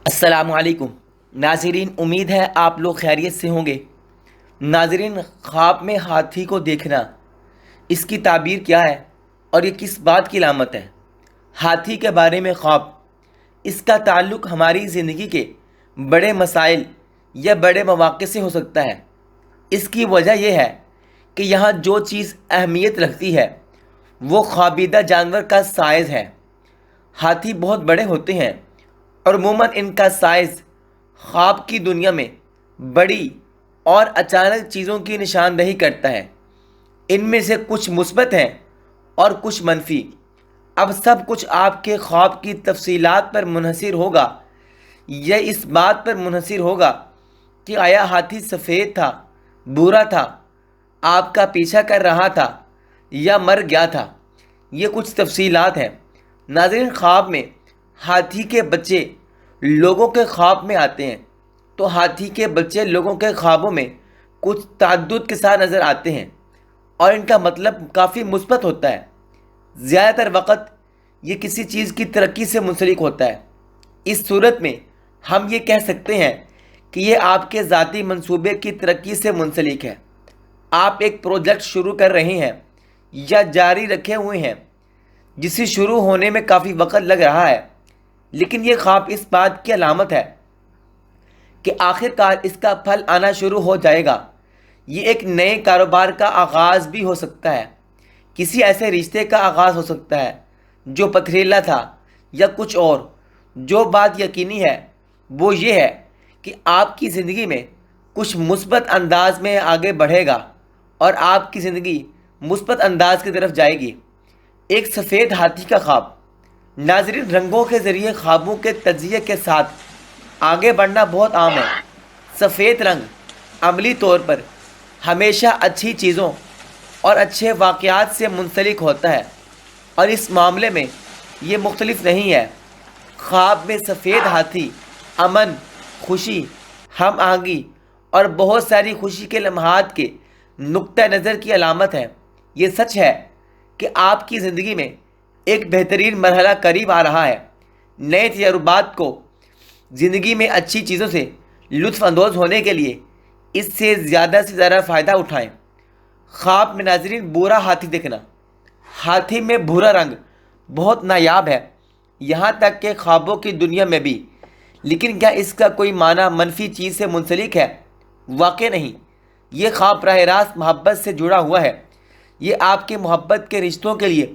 السلام علیکم ناظرین، امید ہے آپ لوگ خیریت سے ہوں گے۔ ناظرین، خواب میں ہاتھی کو دیکھنا، اس کی تعبیر کیا ہے اور یہ کس بات کی علامت ہے؟ ہاتھی کے بارے میں خواب، اس کا تعلق ہماری زندگی کے بڑے مسائل یا بڑے مواقع سے ہو سکتا ہے۔ اس کی وجہ یہ ہے کہ یہاں جو چیز اہمیت رکھتی ہے وہ خوابیدہ جانور کا سائز ہے۔ ہاتھی بہت بڑے ہوتے ہیں اور عموماً ان کا سائز خواب کی دنیا میں بڑی اور اچانک چیزوں کی نشاندہی کرتا ہے۔ ان میں سے کچھ مثبت ہیں اور کچھ منفی۔ اب سب کچھ آپ کے خواب کی تفصیلات پر منحصر ہوگا۔ یہ اس بات پر منحصر ہوگا کہ آیا ہاتھی سفید تھا، بھورا تھا، آپ کا پیچھا کر رہا تھا یا مر گیا تھا۔ یہ کچھ تفصیلات ہیں۔ ناظرین، خواب میں ہاتھی کے بچے لوگوں کے خواب میں آتے ہیں تو ہاتھی کے بچے لوگوں کے خوابوں میں کچھ تعدد کے ساتھ نظر آتے ہیں اور ان کا مطلب کافی مثبت ہوتا ہے۔ زیادہ تر وقت یہ کسی چیز کی ترقی سے منسلک ہوتا ہے۔ اس صورت میں ہم یہ کہہ سکتے ہیں کہ یہ آپ کے ذاتی منصوبے کی ترقی سے منسلک ہے۔ آپ ایک پروجیکٹ شروع کر رہے ہیں یا جاری رکھے ہوئے ہیں جسے شروع ہونے میں کافی وقت لگ رہا ہے، لیکن یہ خواب اس بات کی علامت ہے کہ آخر کار اس کا پھل آنا شروع ہو جائے گا۔ یہ ایک نئے کاروبار کا آغاز بھی ہو سکتا ہے، کسی ایسے رشتے کا آغاز ہو سکتا ہے جو پتھریلا تھا، یا کچھ اور۔ جو بات یقینی ہے وہ یہ ہے کہ آپ کی زندگی میں کچھ مثبت انداز میں آگے بڑھے گا اور آپ کی زندگی مثبت انداز کی طرف جائے گی۔ ایک سفید ہاتھی کا خواب۔ ناظرین، رنگوں کے ذریعے خوابوں کے تجزیے کے ساتھ آگے بڑھنا بہت عام ہے۔ سفید رنگ عملی طور پر ہمیشہ اچھی چیزوں اور اچھے واقعات سے منسلک ہوتا ہے، اور اس معاملے میں یہ مختلف نہیں ہے۔ خواب میں سفید ہاتھی امن، خوشی، ہم آہنگی اور بہت ساری خوشی کے لمحات کے نقطہ نظر کی علامت ہے۔ یہ سچ ہے کہ آپ کی زندگی میں ایک بہترین مرحلہ قریب آ رہا ہے۔ نئے تجربات کو، زندگی میں اچھی چیزوں سے لطف اندوز ہونے کے لیے اس سے زیادہ فائدہ اٹھائیں۔ خواب میں ناظرین بھورا ہاتھی دیکھنا۔ ہاتھی میں بھورا رنگ بہت نایاب ہے، یہاں تک کہ خوابوں کی دنیا میں بھی۔ لیکن کیا اس کا کوئی معنی منفی چیز سے منسلک ہے؟ واقع نہیں۔ یہ خواب براہ راست محبت سے جڑا ہوا ہے۔ یہ آپ کے محبت کے رشتوں کے لیے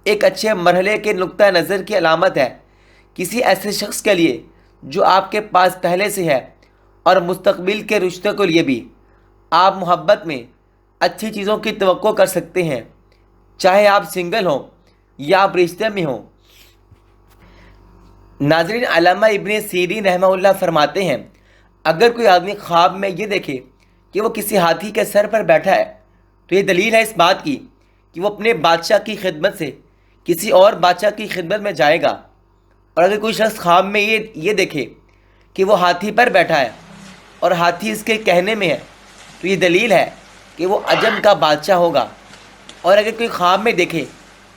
ایک اچھے مرحلے کے نقطہ نظر کی علامت ہے، کسی ایسے شخص کے لیے جو آپ کے پاس پہلے سے ہے، اور مستقبل کے رشتوں کے لیے بھی۔ آپ محبت میں اچھی چیزوں کی توقع کر سکتے ہیں، چاہے آپ سنگل ہوں یا آپ رشتے میں ہوں۔ ناظرین، علامہ ابن سیرین رحمہ اللہ فرماتے ہیں، اگر کوئی آدمی خواب میں یہ دیکھے کہ وہ کسی ہاتھی کے سر پر بیٹھا ہے تو یہ دلیل ہے اس بات کی کہ وہ اپنے بادشاہ کی خدمت سے کسی اور بادشاہ کی خدمت میں جائے گا۔ اور اگر کوئی شخص خواب میں یہ دیکھے کہ وہ ہاتھی پر بیٹھا ہے اور ہاتھی اس کے کہنے میں ہے تو یہ دلیل ہے کہ وہ عجم کا بادشاہ ہوگا۔ اور اگر کوئی خواب میں دیکھے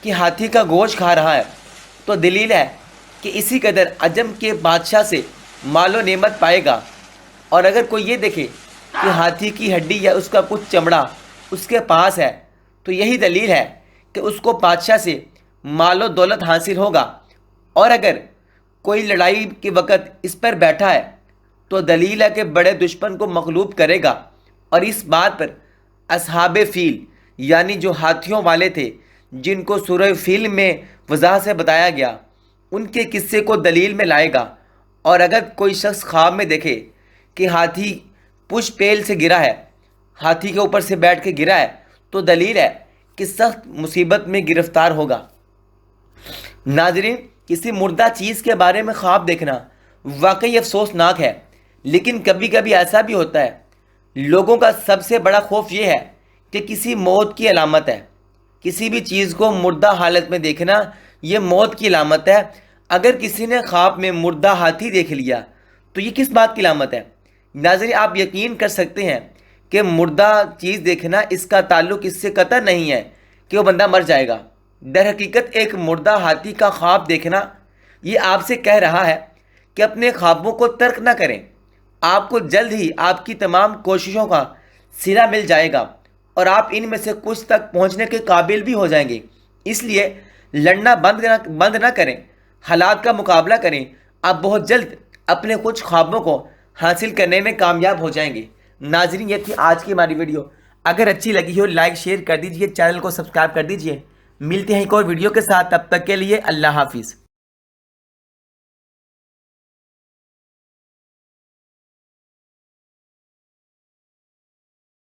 کہ ہاتھی کا گوشت کھا رہا ہے تو دلیل ہے کہ اسی قدر عجم کے بادشاہ سے مال و نعمت پائے گا۔ اور اگر کوئی یہ دیکھے کہ ہاتھی کی ہڈی یا اس کا کچھ چمڑا اس کے پاس ہے تو یہی دلیل ہے کہ اس کو بادشاہ سے مال و دولت حاصل ہوگا۔ اور اگر کوئی لڑائی کے وقت اس پر بیٹھا ہے تو دلیل ہے کہ بڑے دشمن کو مغلوب کرے گا۔ اور اس بات پر اصحاب فیل، یعنی جو ہاتھیوں والے تھے جن کو سورہ فیل میں وضاحت سے بتایا گیا، ان کے قصے کو دلیل میں لائے گا۔ اور اگر کوئی شخص خواب میں دیکھے کہ ہاتھی پش پیل سے گرا ہے، ہاتھی کے اوپر سے بیٹھ کے گرا ہے، تو دلیل ہے کہ سخت مصیبت میں گرفتار ہوگا۔ ناظرین، کسی مردہ چیز کے بارے میں خواب دیکھنا واقعی افسوسناک ہے، لیکن کبھی کبھی ایسا بھی ہوتا ہے۔ لوگوں کا سب سے بڑا خوف یہ ہے کہ کسی موت کی علامت ہے۔ کسی بھی چیز کو مردہ حالت میں دیکھنا یہ موت کی علامت ہے۔ اگر کسی نے خواب میں مردہ ہاتھی دیکھ لیا تو یہ کس بات کی علامت ہے؟ ناظرین، آپ یقین کر سکتے ہیں کہ مردہ چیز دیکھنا اس کا تعلق اس سے قطع نہیں ہے کہ وہ بندہ مر جائے گا۔ در حقیقت ایک مردہ ہاتھی کا خواب دیکھنا یہ آپ سے کہہ رہا ہے کہ اپنے خوابوں کو ترک نہ کریں. آپ کو جلد ہی آپ کی تمام کوششوں کا صلہ مل جائے گا اور آپ ان میں سے کچھ تک پہنچنے کے قابل بھی ہو جائیں گے. اس لیے لڑنا بند نہ کریں، حالات کا مقابلہ کریں. آپ بہت جلد اپنے کچھ خوابوں کو حاصل کرنے میں کامیاب ہو جائیں گے. ناظرین، یہ تھی آج کی ہماری ویڈیو. اگر اچھی لگی ہو لائک شیئر کر دیجئے، چینل کو سبسکرائب کر دیجئے. ملتے ہیں ایک اور ویڈیو کے ساتھ، تب تک کے لیے اللہ حافظ.